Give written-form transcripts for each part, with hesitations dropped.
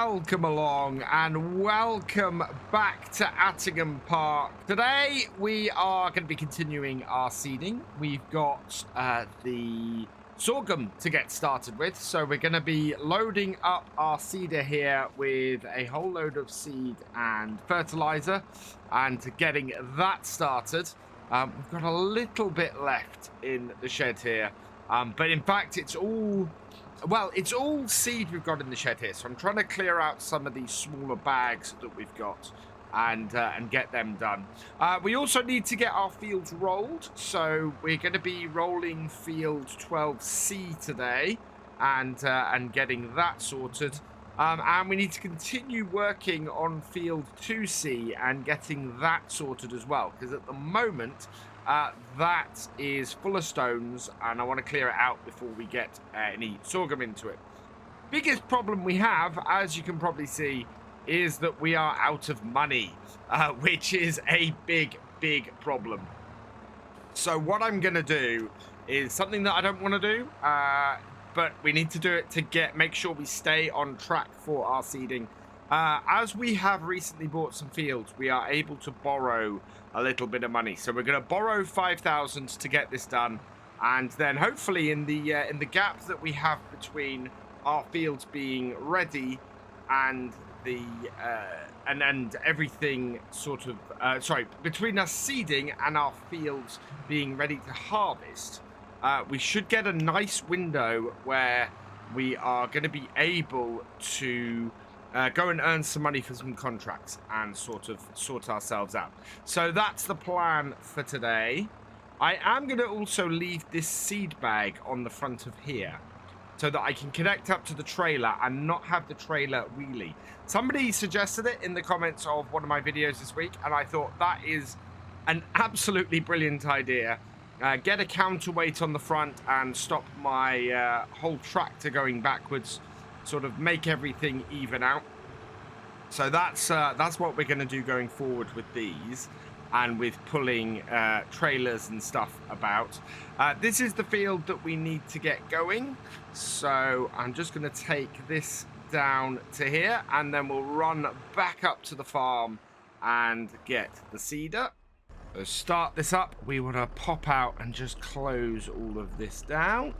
welcome along and welcome back to Attingham Park. Today we are going to be continuing our seeding. We've got the sorghum to get started with, so we're going to be loading up our seeder here with a whole load of seed and fertilizer and getting that started. We've got a little bit left in the shed here, but in fact it's all seed we've got in the shed here, so I'm trying to clear out some of these smaller bags that we've got and get them done. We also need to get our fields rolled, so we're going to be rolling field 12C today and getting that sorted. And we need to continue working on field 2C and getting that sorted as well, because at the moment that is full of stones and I want to clear it out before we get any sorghum into it. Biggest problem we have, as you can probably see, is that we are out of money, which is a big problem. So what I'm going to do is something that I don't want to do, but we need to do it to make sure we stay on track for our seeding. As we have recently bought some fields, we are able to borrow a little bit of money. So we're going to borrow 5,000 to get this done, and then hopefully in the gap that we have between our fields being ready and the and everything sort of between us seeding and our fields being ready to harvest, we should get a nice window where we are going to be able to go and earn some money for some contracts and sort ourselves out. So that's the plan for today. I am going to also leave this seed bag on the front of here so that I can connect up to the trailer and not have the trailer wheelie. Somebody suggested it in the comments of one of my videos this week, and I thought that is an absolutely brilliant idea. Get a counterweight on the front and stop my whole tractor going backwards, sort of make everything even out. So that's what we're going to do going forward with these and with pulling trailers and stuff about. This is the field that we need to get going, so I'm just going to take this down to here and then we'll run back up to the farm and get the seeder. So start this up. We want to pop out and just close all of this down.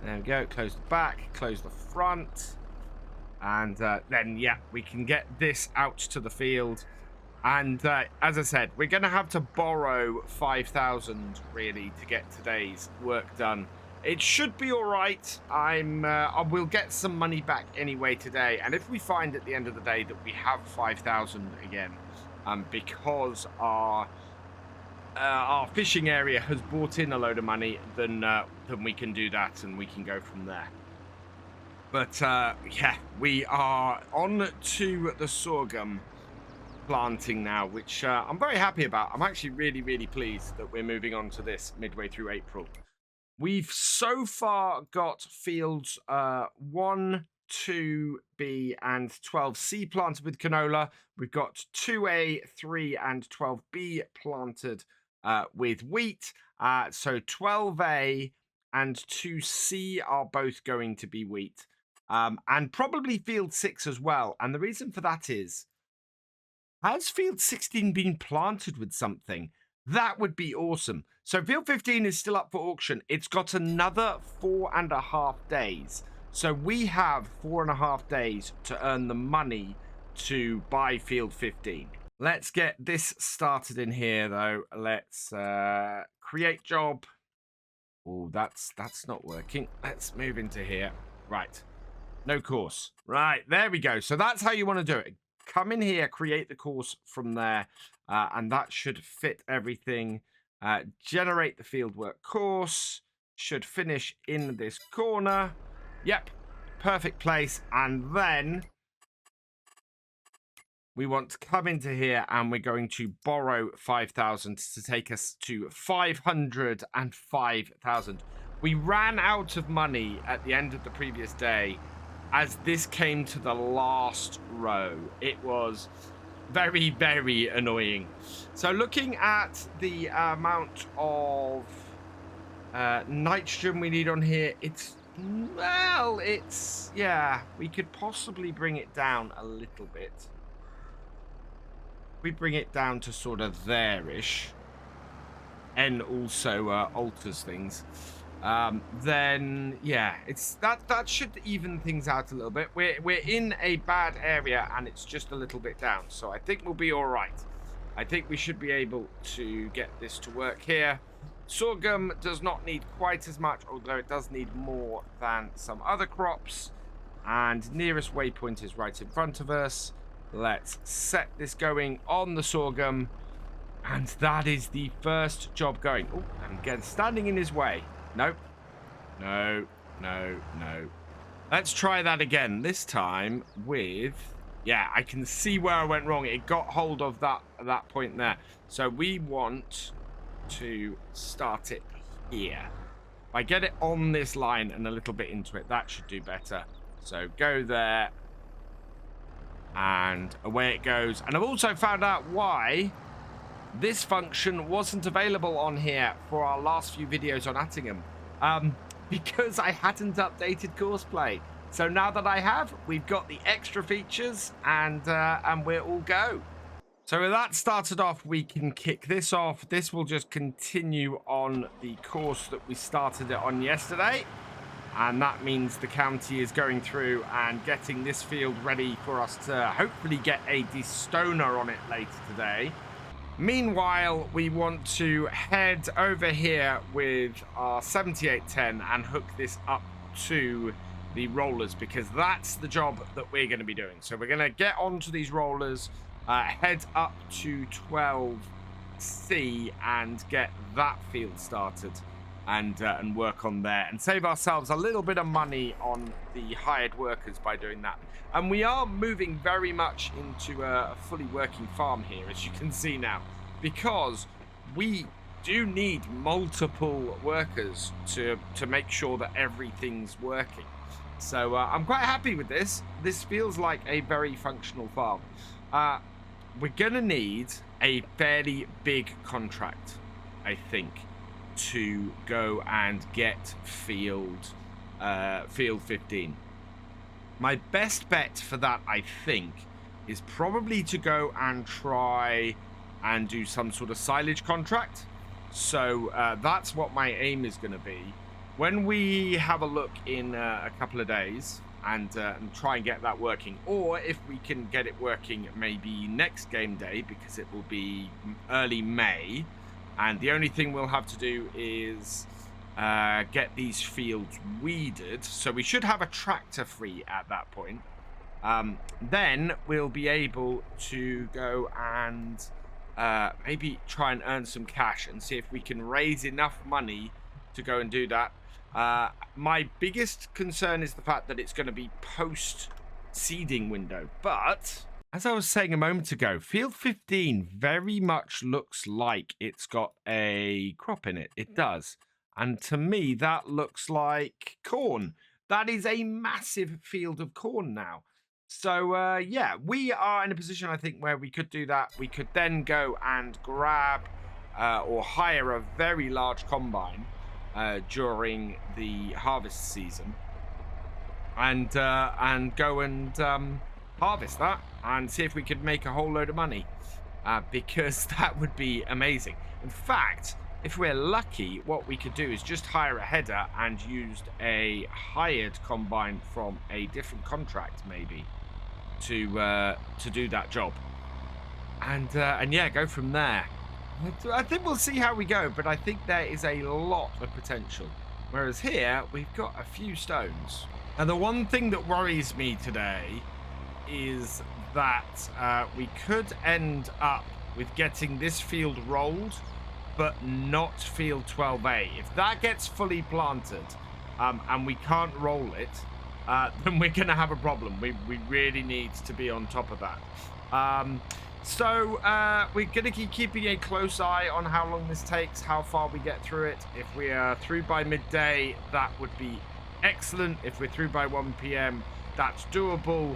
There we go. Close the back, close the front, and then yeah, we can get this out to the field. And as I said, we're going to have to borrow 5,000 really to get today's work done. It should be all right. I will get some money back anyway today, and if we find at the end of the day that we have 5,000 again, because our fishing area has brought in a load of money, then we can do that and we can go from there. But yeah, we are on to the sorghum planting now, which I'm very happy about. I'm actually really pleased that we're moving on to this midway through April. We've so far got fields 1, 2B and 12C planted with canola. We've got 2A, 3 and 12B planted with wheat. So 12A and 2C are both going to be wheat, and probably field 6 as well. And the reason for that is, has field 16 been planted with something? That would be awesome. So field 15 is still up for auction. It's got another 4.5 days. So we have 4.5 days to earn the money to buy field 15. Let's get this started in here though. Let's create job. Oh, that's not working. Let's move into here. Right. No course. Right, there we go. So that's how you want to do it. Come in here, create the course from there, and that should fit everything. Generate the fieldwork course. Should finish in this corner. Yep, perfect place. And then we want to come into here and we're going to borrow 5,000 to take us to 505,000. We ran out of money at the end of the previous day as this came to the last row. It was very annoying. So looking at the amount of nitrogen we need on here, it's Well, it's... Yeah, we could possibly bring it down a little bit. We bring it down to sort of there-ish. And also alters things. Then yeah, it's that should even things out a little bit. We're in a bad area and it's just a little bit down, so I think we'll be all right. I think we should be able to get this to work here. Sorghum does not need quite as much, although it does need more than some other crops. And nearest waypoint is right in front of us. Let's set this going on the sorghum. And that is the first job going. Oh, I'm again standing in his way. Nope. No. Let's try that again. This time with... Yeah, I can see where I went wrong. It got hold of that point there. So we want to start it here. If I get it on this line and a little bit into it, that should do better. So go there. And away it goes. And I've also found out why... this function wasn't available on here for our last few videos on Attingham, because I hadn't updated courseplay. So now that I have, we've got the extra features, and we're all go. So with that started off, we can kick this off. This will just continue on the course that we started it on yesterday. And that means the county is going through and getting this field ready for us to hopefully get a destoner on it later today. Meanwhile, we want to head over here with our 7810 and hook this up to the rollers, because that's the job that we're going to be doing. So we're going to get onto these rollers, head up to 12C and get that field started and work on there and save ourselves a little bit of money on the hired workers by doing that. And we are moving very much into a fully working farm here, as you can see now, because we do need multiple workers to make sure that everything's working. So I'm quite happy with this. This feels like a very functional farm. We're gonna need a fairly big contract, I think, to go and get field 15. My best bet for that, I think, is probably to go and try and do some sort of silage contract. So that's what my aim is going to be. When we have a look in a couple of days and try and get that working, or if we can get it working maybe next game day, because it will be early May, and the only thing we'll have to do is get these fields weeded. So we should have a tractor free at that point. Then we'll be able to go and maybe try and earn some cash and see if we can raise enough money to go and do that. My biggest concern is the fact that it's going to be post seeding window, but as I was saying a moment ago, field 15 very much looks like it's got a crop in it. It does. And to me, that looks like corn. That is a massive field of corn now. So, yeah, we are in a position, I think, where we could do that. We could then go and grab or hire a very large combine during the harvest season and go and harvest that and see if we could make a whole load of money, because that would be amazing. In fact, if we're lucky, what we could do is just hire a header and use a hired combine from a different contract, maybe, to do that job, and yeah, go from there. I think we'll see how we go, but I think there is a lot of potential. Whereas here, we've got a few stones. And the one thing that worries me today is that we could end up with getting this field rolled, but not field 12A. If that gets fully planted and we can't roll it, then we're going to have a problem. We really need to be on top of that. So we're going to keep keeping a close eye on how long this takes, how far we get through it. If we are through by midday, that would be excellent. If we're through by 1 p.m, that's doable.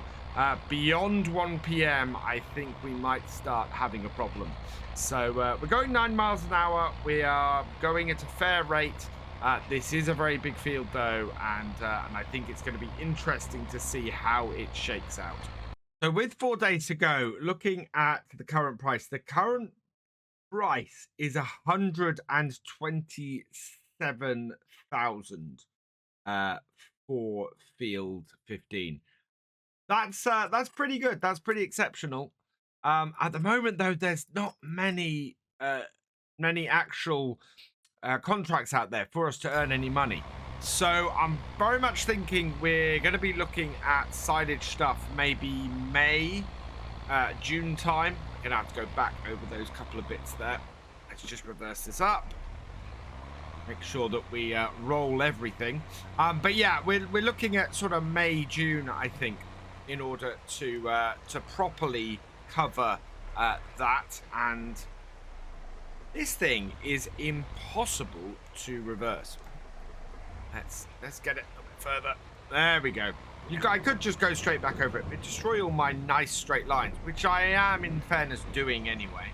Beyond 1 p.m, I think we might start having a problem. So we're going 9 miles an hour. We are going at a fair rate. This is a very big field, though, and I think it's going to be interesting to see how it shakes out. So with 4 days to go, looking at the current price is 127,000 for field 15. That's pretty good. That's pretty exceptional. At the moment, though, there's not many actual contracts out there for us to earn any money. So I'm very much thinking we're going to be looking at silage stuff maybe May, June time. I'm going to have to go back over those couple of bits there. Let's just reverse this up. Make sure that we roll everything. But yeah, we're looking at sort of May, June, I think, in order to properly cover that. And this thing is impossible to reverse. Let's get it a little bit further. There we go. I could just go straight back over it, but destroy all my nice straight lines, which I am, in fairness, doing anyway.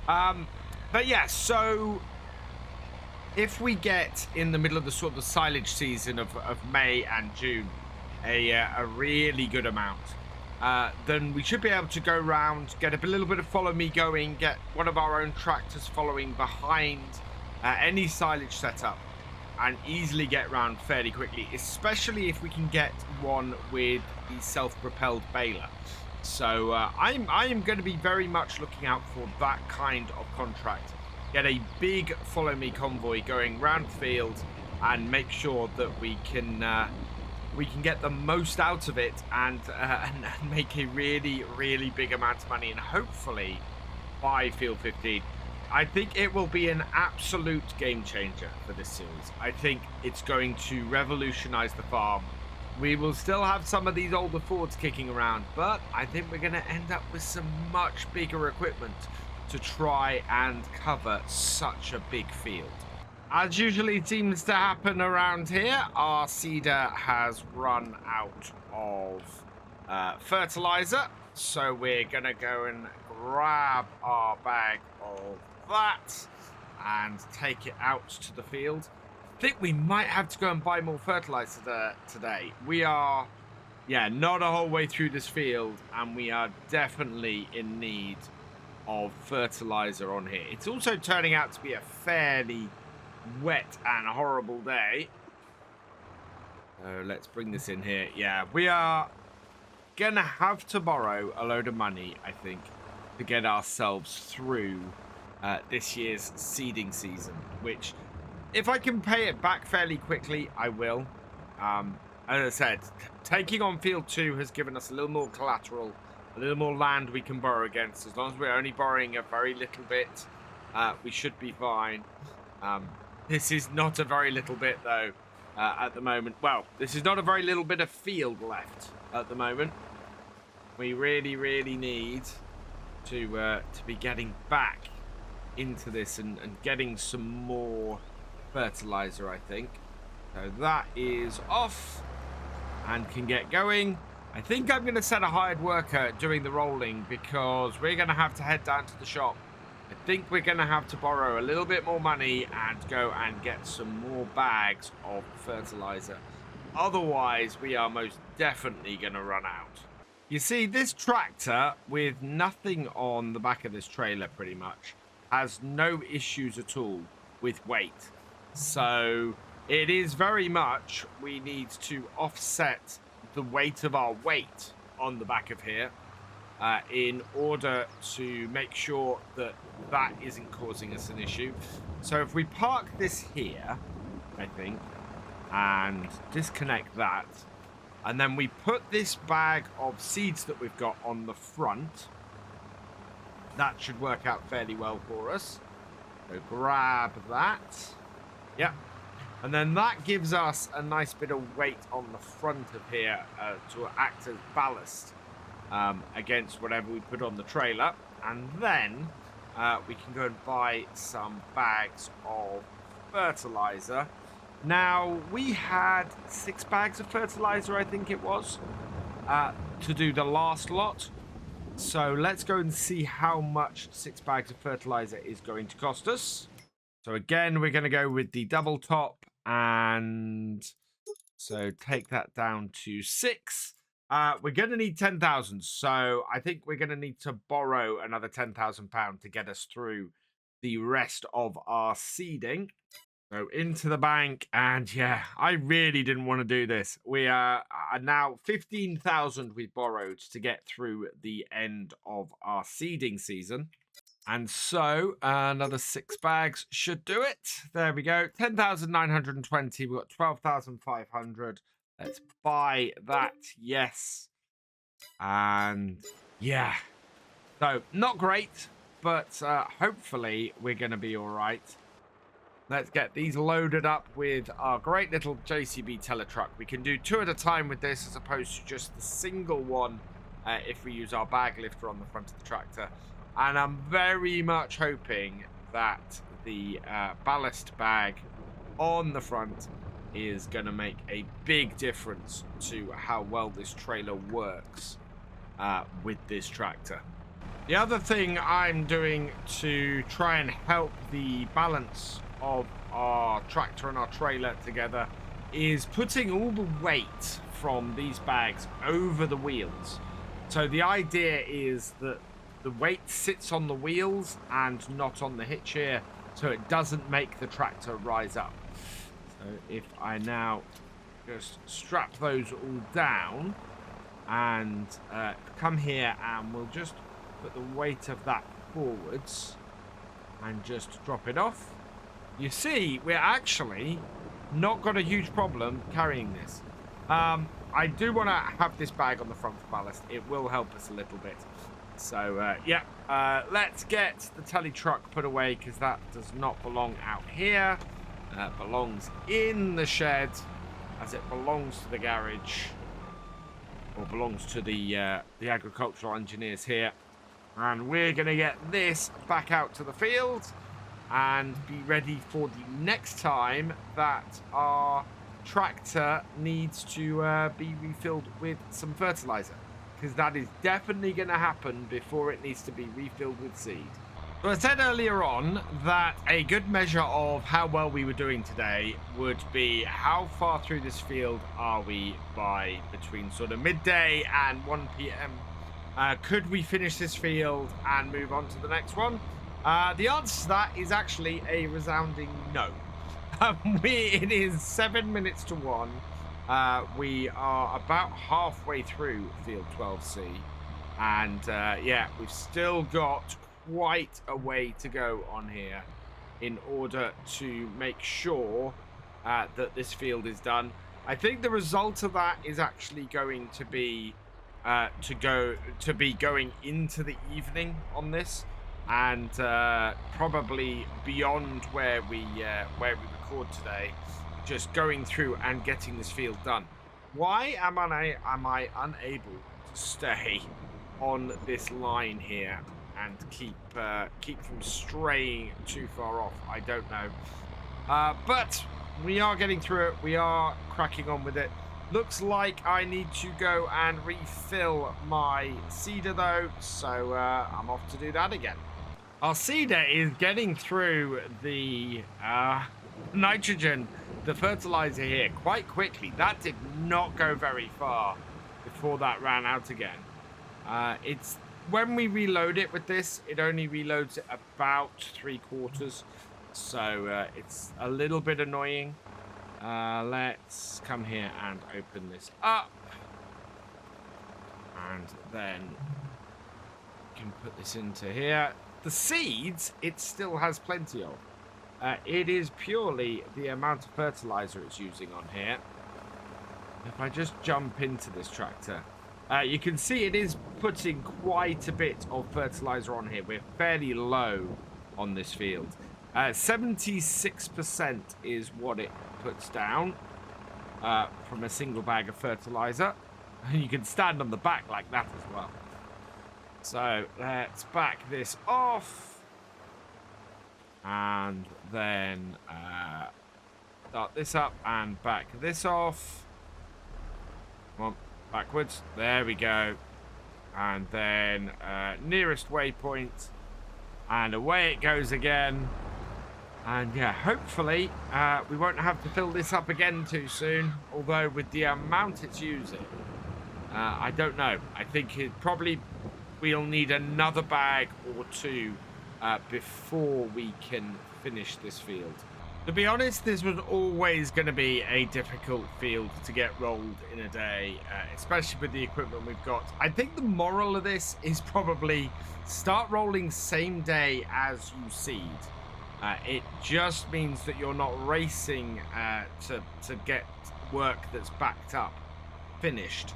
But yeah, so if we get in the middle of the sort of the silage season of May and June a really good amount, then we should be able to go around, get a little bit of follow me going, get one of our own tractors following behind any silage setup, and easily get around fairly quickly, especially if we can get one with the self-propelled baler. So I am going to be very much looking out for that kind of contract. Get a big follow me convoy going round the field and make sure that we can get the most out of it and make a really, really big amount of money, and hopefully buy field 15. I think it will be an absolute game changer for this series. I think it's going to revolutionize the farm. We will still have some of these older Fords kicking around, but I think we're going to end up with some much bigger equipment to try and cover such a big field. As usually seems to happen around here, our seeder has run out of fertilizer, so we're going to go and grab our bag of that and take it out to the field. I think we might have to go and buy more fertilizer today. We are, not a whole way through this field, and we are definitely in need of fertilizer on here. It's also turning out to be a fairly wet and horrible day. So let's bring this in here. Yeah, we are gonna have to borrow a load of money, I think, to get ourselves through this year's seeding season, which, if I can pay it back fairly quickly, I will. As I said, taking on field 2 has given us a little more collateral, a little more land we can borrow against. As long as we're only borrowing a very little bit, we should be fine. This is not a very little bit, though, at the moment. Well, this is not a very little bit of field left at the moment. We really, really need to be getting back into this and getting some more fertilizer, I think. So that is off and can get going. I think I'm going to set a hired worker doing the rolling, because we're going to have to head down to the shop. I think we're going to have to borrow a little bit more money and go and get some more bags of fertilizer. Otherwise, we are most definitely going to run out. You see, this tractor, with nothing on the back of this trailer pretty much, has no issues at all with weight. So it is very much, we need to offset the weight of our weight on the back of here in order to make sure that that isn't causing us an issue. So if we park this here, I think, and disconnect that, and then we put this bag of seeds that we've got on the front, that should work out fairly well for us. So grab that. Yep. And then that gives us a nice bit of weight on the front of here to act as ballast against whatever we put on the trailer. And then we can go and buy some bags of fertilizer. Now, we had 6 bags of fertilizer, I think it was, to do the last lot. So let's go and see how much 6 bags of fertilizer is going to cost us. So again, we're going to go with the double top And so take that down to 6. We're going to need 10,000. So I think we're going to need to borrow another £10,000 to get us through the rest of our seeding. So into the bank. And yeah, I really didn't want to do this. We are now 15,000 we borrowed to get through the end of our seeding season. And so another 6 bags should do it. There we go. 10,920. We've got 12,500. Let's buy that. Yes. And yeah. So not great, but hopefully we're going to be all right. Let's get these loaded up with our great little JCB Teletruck. We can do 2 at a time with this as opposed to just the single one if we use our bag lifter on the front of the tractor. And I'm very much hoping that the ballast bag on the front is going to make a big difference to how well this trailer works with this tractor. The other thing I'm doing to try and help the balance of our tractor and our trailer together is putting all the weight from these bags over the wheels. So the idea is that the weight sits on the wheels and not on the hitch here, so it doesn't make the tractor rise up. So if I now just strap those all down and come here, and we'll just put the weight of that forwards and just drop it off. You see, we're actually not got a huge problem carrying this. I do want to have this bag on the front for ballast. It will help us a little bit. So, yeah, let's get the telly truck put away because that does not belong out here. It belongs in the shed as it belongs to the garage, or belongs to the agricultural engineers here. And we're going to get this back out to the field and be ready for the next time that our tractor needs to be refilled with some fertilizer, because that is definitely going to happen before it needs to be refilled with seed. So I said earlier on that a good measure of how well we were doing today would be how far through this field are we by between sort of midday and 1 p.m. Could we finish this field and move on to the next one? The answer to that is actually a resounding no. It is 7 minutes to 1. We are about halfway through field 12C. And yeah, we've still got quite a way to go on here in order to make sure that this field is done. I think the result of that is actually going to be going into the evening on this, and probably beyond where we record today, just going through and getting this field done. Why am I unable to stay on this line here and keep from straying too far off? I don't know, but we are getting through it. We are cracking on with it. Looks like I need to go and refill my seeder though, so I'm off to do that again. Our seeder is getting through the nitrogen, the fertilizer here, quite quickly. That did not go very far before that ran out again. It's when we reload it with this, it only reloads it about 3/4, so it's a little bit annoying. Let's come here and open this up, and then we can put this into here. The seeds, it still has plenty of. It is purely the amount of fertilizer it's using on here. If I just jump into this tractor, you can see it is putting quite a bit of fertilizer on here. We're fairly low on this field. 76% is what it puts down from a single bag of fertilizer. And you can stand on the back like that as well. So let's back this off, and then start this up and back this off. Come on, backwards. There we go. And then nearest waypoint, and away it goes again. And yeah, hopefully we won't have to fill this up again too soon. Although with the amount it's using, I don't know. I think we'll need another bag or two before we can finish this field. To be honest, this was always going to be a difficult field to get rolled in a day, especially with the equipment we've got. I think the moral of this is probably start rolling same day as you seed. It just means that you're not racing to get work that's backed up finished.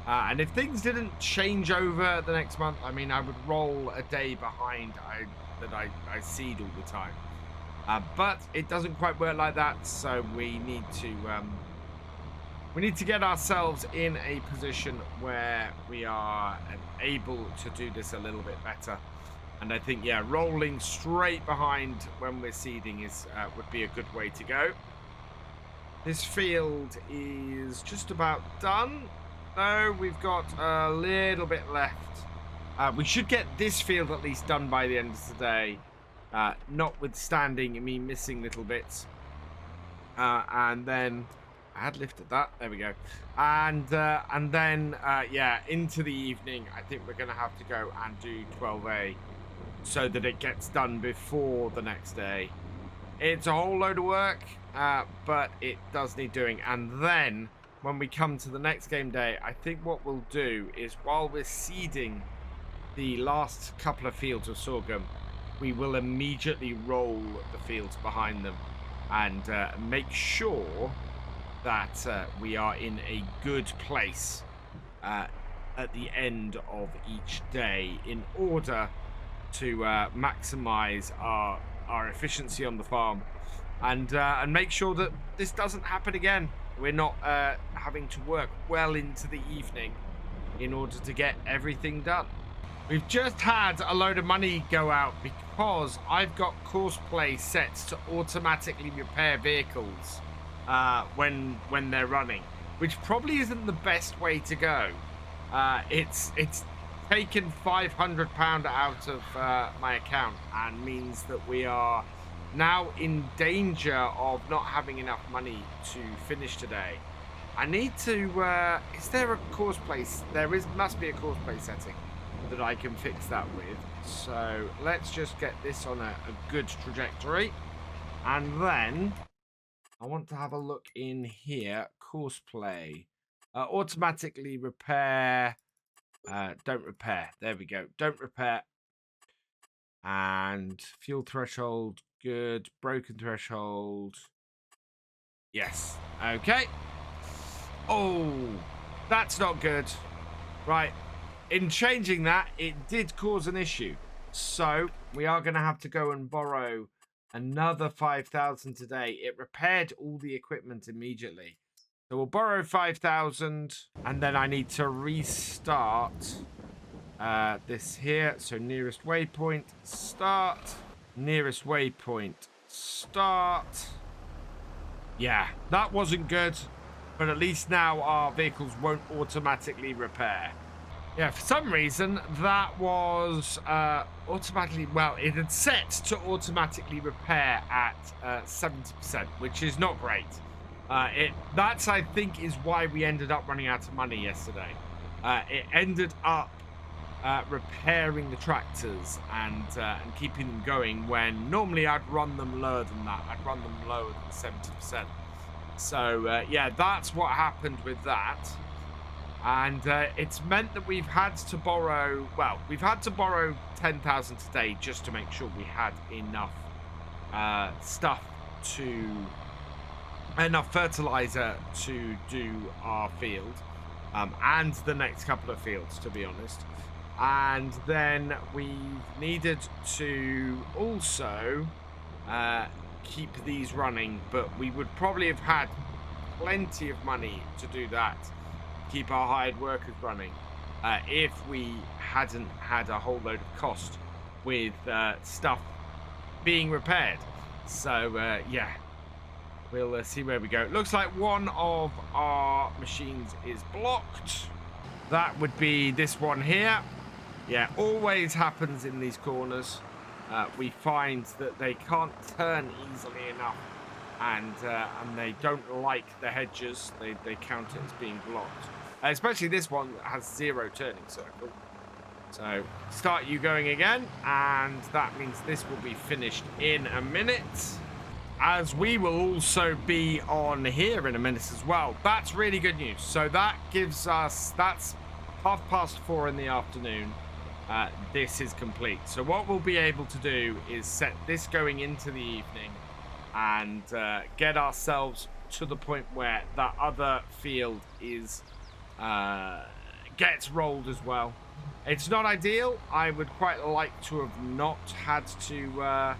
And if things didn't change over the next month, I mean, I would roll a day behind that I seed all the time. But it doesn't quite work like that, so we need to get ourselves in a position where we are able to do this a little bit better. And I think, yeah, rolling straight behind when we're seeding would be a good way to go. This field is just about done. No, we've got a little bit left. We should get this field at least done by the end of the day, notwithstanding me missing little bits. And then I had lifted that. There we go. And then yeah, into the evening, I think we're going to have to go and do 12A so that it gets done before the next day. It's a whole load of work, but it does need doing. And then when we come to the next game day, I think what we'll do is while we're seeding the last couple of fields of sorghum, we will immediately roll the fields behind them and make sure that we are in a good place at the end of each day in order to maximize our efficiency on the farm and make sure that this doesn't happen again. We're not having to work well into the evening in order to get everything done. We've just had a load of money go out because I've got courseplay set to automatically repair vehicles when they're running, which probably isn't the best way to go. It's taken £500 out of my account and means that we are now in danger of not having enough money to finish today. I need to is there a course place? Must be a course place setting that I can fix that with. So let's just get this on a good trajectory, and then I want to have a look in here. Course play, automatically repair, don't repair, there we go, don't repair, and fuel threshold, good, broken threshold, yes, okay. Oh, that's not good. Right, in changing that, it did cause an issue, so we are going to have to go and borrow another 5,000 today. It repaired all the equipment immediately, so we'll borrow 5,000, and then I need to restart this here. So nearest waypoint, start. Nearest waypoint, start. Yeah, that wasn't good, but at least now our vehicles won't automatically repair. Yeah, for some reason that was automatically, well, it had set to automatically repair at 70%, which is not great. That's, I think, is why we ended up running out of money yesterday. It ended up repairing the tractors and keeping them going when normally I'd run them lower than that. I'd run them lower than 70%. So yeah, that's what happened with that. And it's meant that we've had to borrow, well, we've had to borrow 10,000 today just to make sure we had enough enough fertilizer to do our field and the next couple of fields, to be honest. And then we needed to also keep these running, but we would probably have had plenty of money to do that, keep our hired workers running, if we hadn't had a whole load of cost with stuff being repaired. So yeah, we'll see where we go. It looks like one of our machines is blocked. That would be this one here. Yeah, always happens in these corners. we find that they can't turn easily enough, and they don't like the hedges. They count it as being blocked. Especially this one that has 0 turning circle. So start you going again, and that means this will be finished in a minute, as we will also be on here in a minute as well. That's really good news. So that gives us, that's 4:30 in the afternoon. This is complete. So what we'll be able to do is set this going into the evening and get ourselves to the point where that other field is gets rolled as well. It's not ideal. I would quite like to have not had to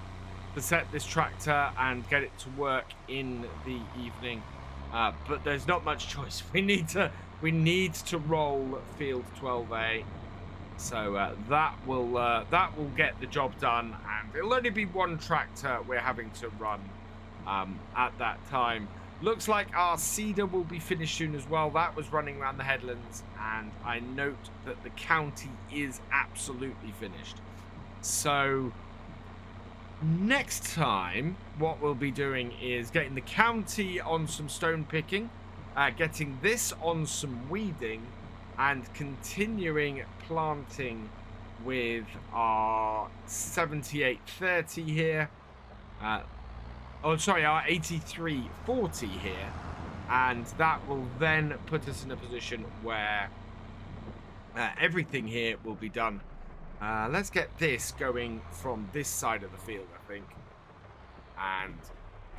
set this tractor and get it to work in the evening, but there's not much choice. We need to roll field 12A. So that will get the job done, and it'll only be one tractor we're having to run at that time. Looks like our seeder will be finished soon as well. That was running around the headlands, and I note that the county is absolutely finished. So next time, what we'll be doing is getting the county on some stone picking, getting this on some weeding, and continuing planting with our 7830 here. Our 8340 here, and that will then put us in a position where everything here will be done. Let's get this going from this side of the field, I think, and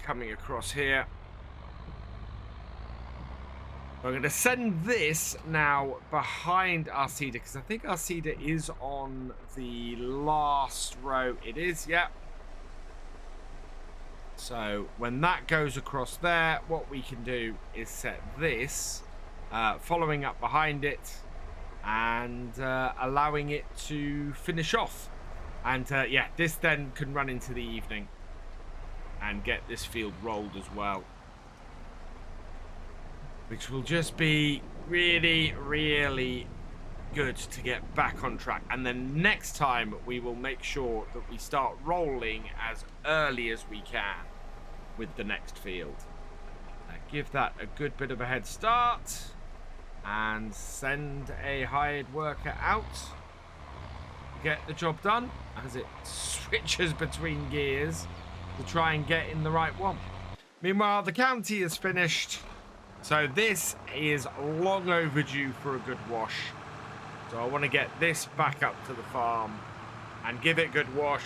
coming across here. We're going to send this now behind our seeder, because I think our seeder is on the last row. It is, yeah. So when that goes across there, what we can do is set this, following up behind it, and allowing it to finish off. And yeah, this then can run into the evening and get this field rolled as well, which will just be really, really good to get back on track. And then next time we will make sure that we start rolling as early as we can with the next field. Give that a good bit of a head start and send a hired worker out, get the job done as it switches between gears to try and get in the right one. Meanwhile, the county is finished, so this is long overdue for a good wash. So I want to get this back up to the farm and give it a good wash,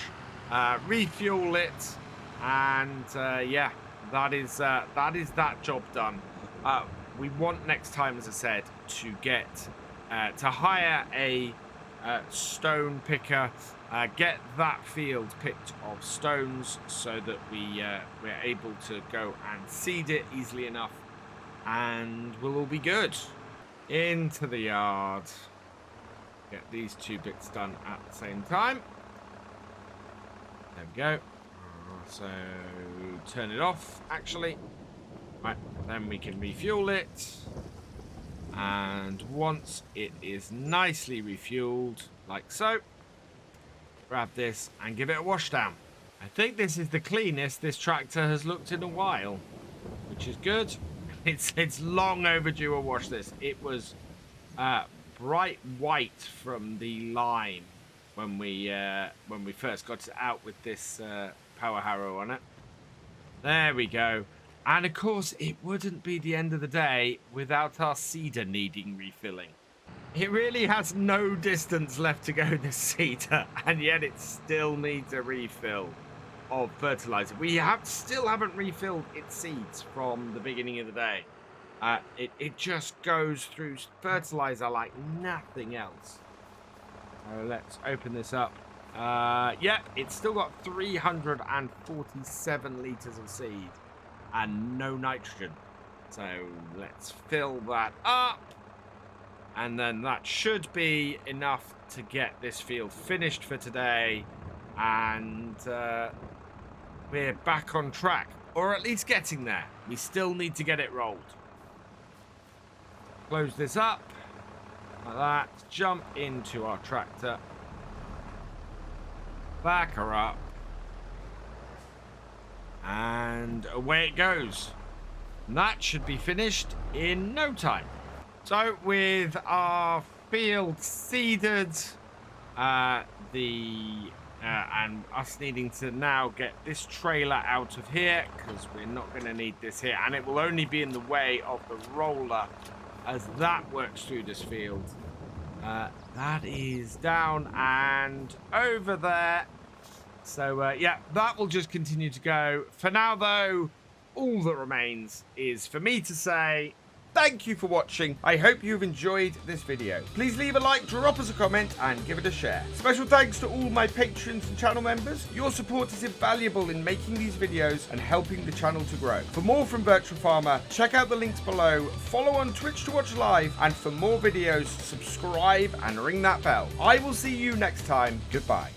refuel it, and yeah, that is that job done. We want next time, as I said, to get to hire a stone picker, get that field picked of stones so that we're able to go and seed it easily enough, and we'll all be good. Into the yard. Get these two bits done at the same time. There we go. So turn it off, actually. Right, then we can refuel it. And once it is nicely refueled, like so, grab this and give it a wash down. I think this is the cleanest this tractor has looked in a while, which is good. It's long overdue a wash. This it was bright white from the line when we first got it out with this power harrow on it. There we go. And of course, it wouldn't be the end of the day without our seeder needing refilling. It really has no distance left to go, this seeder, and yet it still needs a refill of fertilizer. We still haven't refilled its seeds from the beginning of the day. It just goes through fertilizer like nothing else. So let's open this up. Yep, it's still got 347 litres of seed and no nitrogen. So let's fill that up. And then that should be enough to get this field finished for today. And we're back on track, or at least getting there. We still need to get it rolled. Close this up like that. Jump into our tractor. Back her up. And away it goes. And that should be finished in no time. So with our field seeded, and us needing to now get this trailer out of here because we're not going to need this here, and it will only be in the way of the roller as that works through this field. That is down and over there. So yeah, that will just continue to go. For now though, all that remains is for me to say thank you for watching. I hope you've enjoyed this video. Please leave a like, drop us a comment, and give it a share. Special thanks to all my patrons and channel members. Your support is invaluable in making these videos and helping the channel to grow. For more from Virtual Farmer, check out the links below, follow on Twitch to watch live, and for more videos, subscribe and ring that bell. I will see you next time. Goodbye.